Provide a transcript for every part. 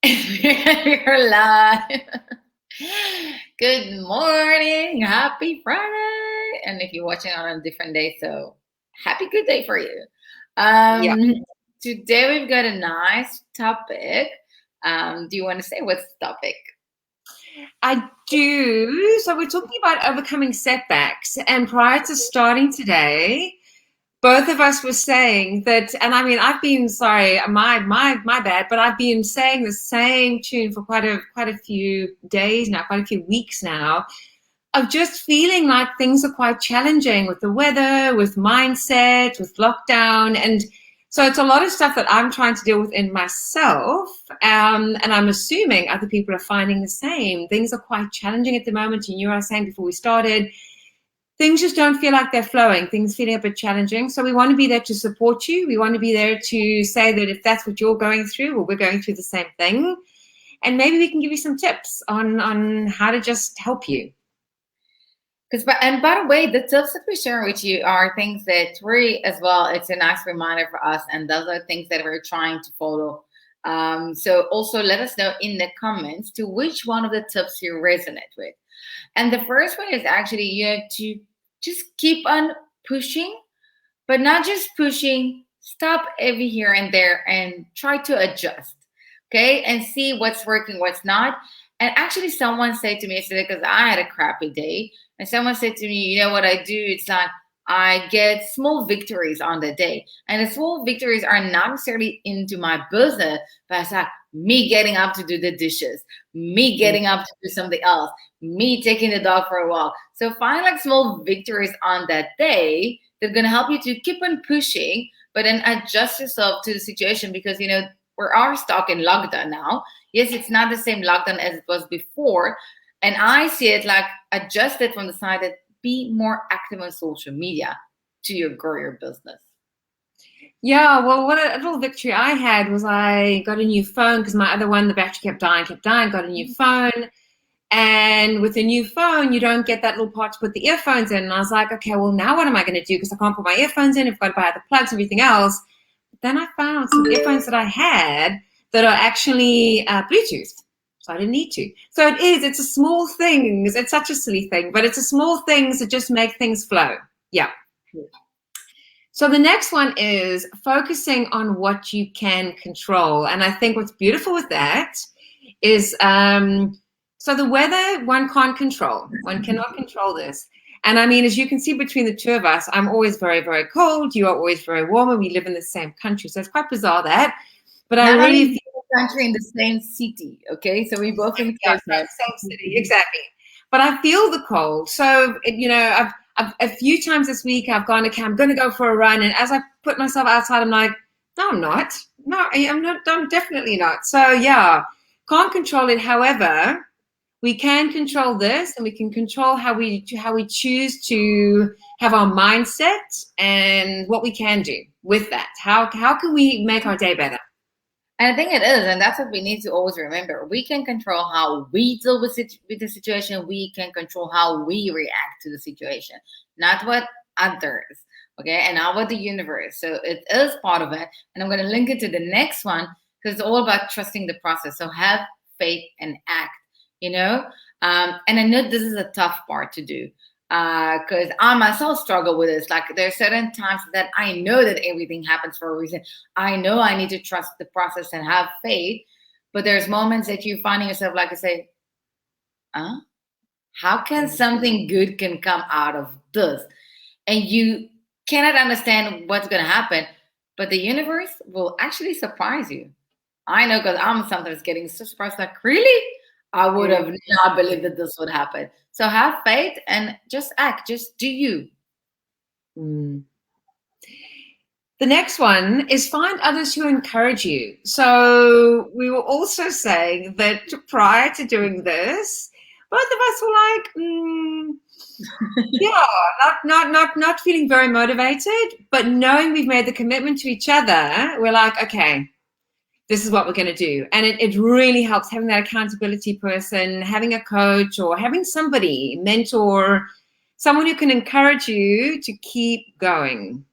You're live. Good morning. Happy Friday. And if you're watching on a different day, so happy good day for you. Yeah, Um, Today we've got a nice topic. Do you want to say what's the topic? I do. So we're talking about overcoming setbacks. And prior to starting today, both of us were saying that, and I mean, I've been sorry, my bad, but I've been saying the same tune for quite a few days now, quite a few weeks now, of just feeling like things are quite challenging with the weather, with mindset, with lockdown. And so it's a lot of stuff that I'm trying to deal with in myself. And I'm assuming other people are finding the same. Things are quite challenging at the moment. And you were saying before we started, things just don't feel like they're flowing. Things feeling a bit challenging. So we want to be there to support you. We want to be there to say that if that's what you're going through, or we're going through the same thing. And maybe we can give you some tips on how to just help you. And by the way, the tips that we share with you are things that we as well. It's a nice reminder for us, and those are things that we're trying to follow. So also let us know in the comments to which one of the tips you resonate with. And the first one is actually you have to just keep on pushing, but not just pushing. Stop every here and there and try to adjust, okay, and see what's working, what's not. And actually, someone said to me yesterday, because I had a crappy day, and someone said to me, you know what I do? It's like I get small victories on the day. And the small victories are not necessarily into my business, but it's like me getting up to do the dishes, me getting up to do something else, me taking the dog for a walk. So find like small victories on that day that are going to help you to keep on pushing, but then adjust yourself to the situation because, you know, we are stuck in lockdown now. Yes, it's not the same lockdown as it was before. And I see it like adjust it from the side that be more active on social media to grow your business. Yeah, well, what a little victory I had was I got a new phone because my other one, the battery kept dying, got a new phone. And with a new phone, you don't get that little part to put the earphones in. And I was like, okay, well, now what am I going to do? Because I can't put my earphones in. I've got to buy the plugs, everything else. But then I found some earphones that I had that are actually Bluetooth. So I didn't need to. So it's a small thing. It's such a silly thing, but it's a small things that just make things flow. Yeah. So the next one is focusing on what you can control. And I think what's beautiful with that is so the weather one can't control. One cannot control this. And I mean, as you can see between the two of us, I'm always very, very cold. You are always very warm, and we live in the same country. So it's quite bizarre that. But I Not only really in feel the country, in the same city, okay? So we both in the yeah, same same city, exactly. But I feel the cold. So, you know, I've a few times this week I've gone, okay, I'm going to go for a run. And as I put myself outside, I'm like, no, I'm not. No, I'm not. I'm definitely not. So, yeah, can't control it. However, we can control this, and we can control how we choose to have our mindset and what we can do with that. How can we make our day better? And I think it is, and that's what we need to always remember. We can control how we deal with the situation. We can control how we react to the situation, not what others, okay, and not what the universe. So it is part of it, and I'm going to link it to the next one because it's all about trusting the process. So have faith and act, you know. And I know this is a tough part to do because I myself struggle with this. Like there are certain times that I know that everything happens for a reason. I know I need to trust the process and have faith, but there's moments that you find yourself like I say, huh? How can something good can come out of this? And you cannot understand what's going to happen, but the universe will actually surprise you. I know because I'm sometimes getting so surprised, like, really? I would have not believed that this would happen. So have faith and just act, just do you. Mm. The next one is find others who encourage you. So we were also saying that prior to doing this, both of us were like, yeah, not feeling very motivated, but knowing we've made the commitment to each other, we're like, okay, this is what we're going to do. And it really helps having that accountability person, having a coach or having somebody, mentor, someone who can encourage you to keep going.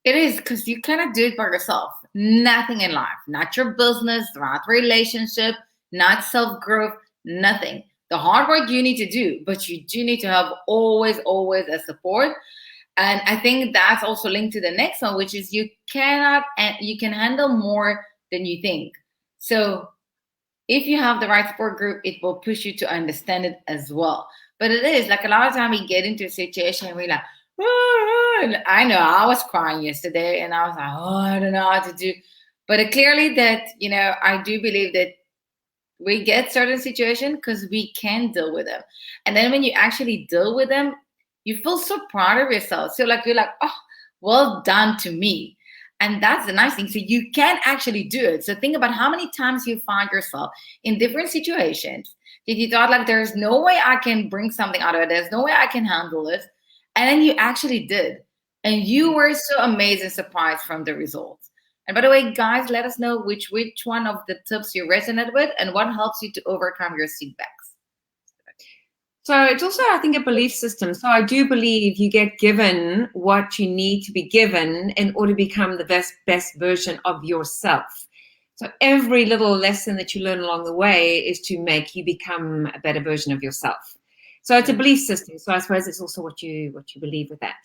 It is because you cannot do it by yourself. nothing in life, not your business, not relationship, not self-growth, nothing. The hard work you need to do, but you do need to have always, always a support. And I think that's also linked to the next one, which is you cannot, and you can handle more than you think. So if you have the right support group, it will push you to understand it as well. But it is like a lot of time we get into a situation and we're like, "Ah," and I know I was crying yesterday and I was like, oh, I don't know how to do. But clearly that, I do believe that we get certain situations because we can deal with them. And then when you actually deal with them, you feel so proud of yourself. So like you're like, oh, well done to me. And that's the nice thing. So you can actually do it. So think about how many times you find yourself in different situations that you thought like there's no way I can bring something out of it. There's no way I can handle this. And then you actually did. And you were so amazed and surprised from the results. And by the way, guys, let us know which one of the tips you resonate with and what helps you to overcome your setbacks. So it's also, I think, a belief system. So I do believe you get given what you need to be given in order to become the best version of yourself. So every little lesson that you learn along the way is to make you become a better version of yourself. So it's a belief system. So I suppose it's also what you believe with that.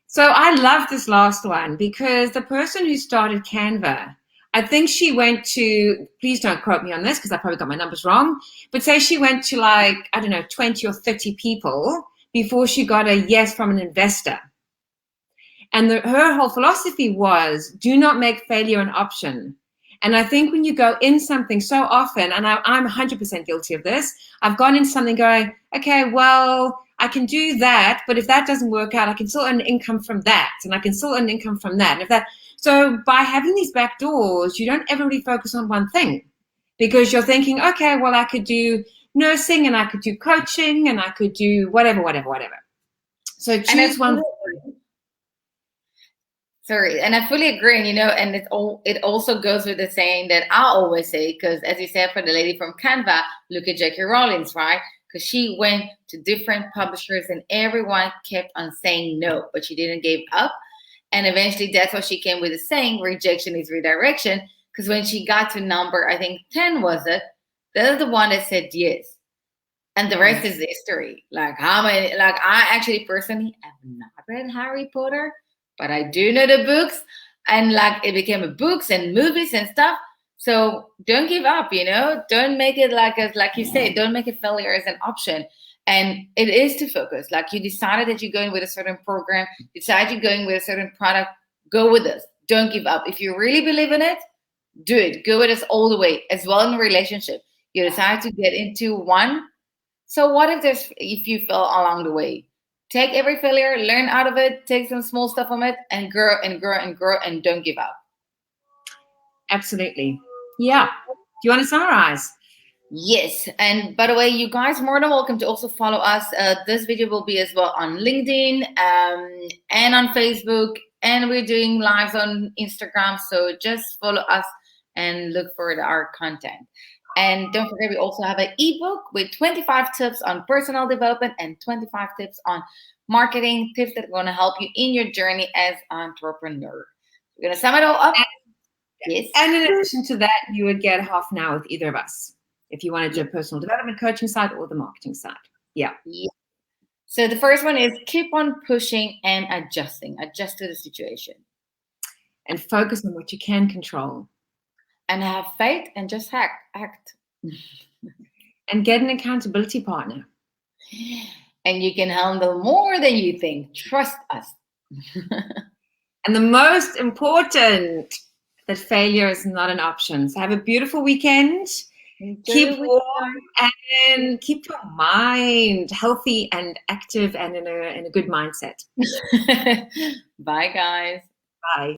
So I love this last one because the person who started Canva, I think she went to, please don't quote me on this because I probably got my numbers wrong, but say she went to like, I don't know, 20 or 30 people before she got a yes from an investor. And her whole philosophy was, do not make failure an option. And I think when you go in something so often, and I'm 100% guilty of this, I've gone into something going, okay, well, I can do that, but if that doesn't work out, I can still earn income from that, and I can still earn income from that. And if that, so by having these back doors, you don't ever really focus on one thing because you're thinking, okay, well, I could do nursing and I could do coaching and I could do whatever. So choose one. Sorry, and I fully agree. And it also goes with the saying that I always say, because as you said, for the lady from Canva, look at Jackie Rollins, right? Because she went to different publishers and everyone kept on saying no, but she didn't give up. And eventually that's why she came with the saying, rejection is redirection. Because when she got to number, I think 10 was it, that's the one that said yes. And the rest is history. Like I actually personally have not read Harry Potter, but I do know the books. And like it became a books and movies and stuff. So don't give up, don't make it like you say, don't make a failure as an option. And it is to focus. Like you decided that you're going with a certain program, decide you're going with a certain product, go with us. Don't give up. If you really believe in it, do it. Go with us all the way. As well in a relationship. You decide to get into one. So what if you fail along the way? Take every failure, learn out of it, take some small stuff from it, and grow and grow and grow, and don't give up. Absolutely. Yeah. Do you want to summarize? Yes. And by the way, you guys more than welcome to also follow us. This video will be as well on LinkedIn and on Facebook. And we're doing lives on Instagram. So just follow us and look for our content. And don't forget, we also have an ebook with 25 tips on personal development and 25 tips on marketing, tips that are going to help you in your journey as an entrepreneur. We're going to sum it all up. Yes. And in addition to that, you would get half an hour with either of us if you want to do a personal development coaching side or the marketing side. Yeah. So the first one is keep on pushing and adjusting. Adjust to the situation. And focus on what you can control. And have faith and just act. And get an accountability partner. And you can handle more than you think. Trust us. And the most important, that failure is not an option. So have a beautiful weekend. Keep warm and keep your mind healthy and active and in a good mindset. Bye, guys. Bye.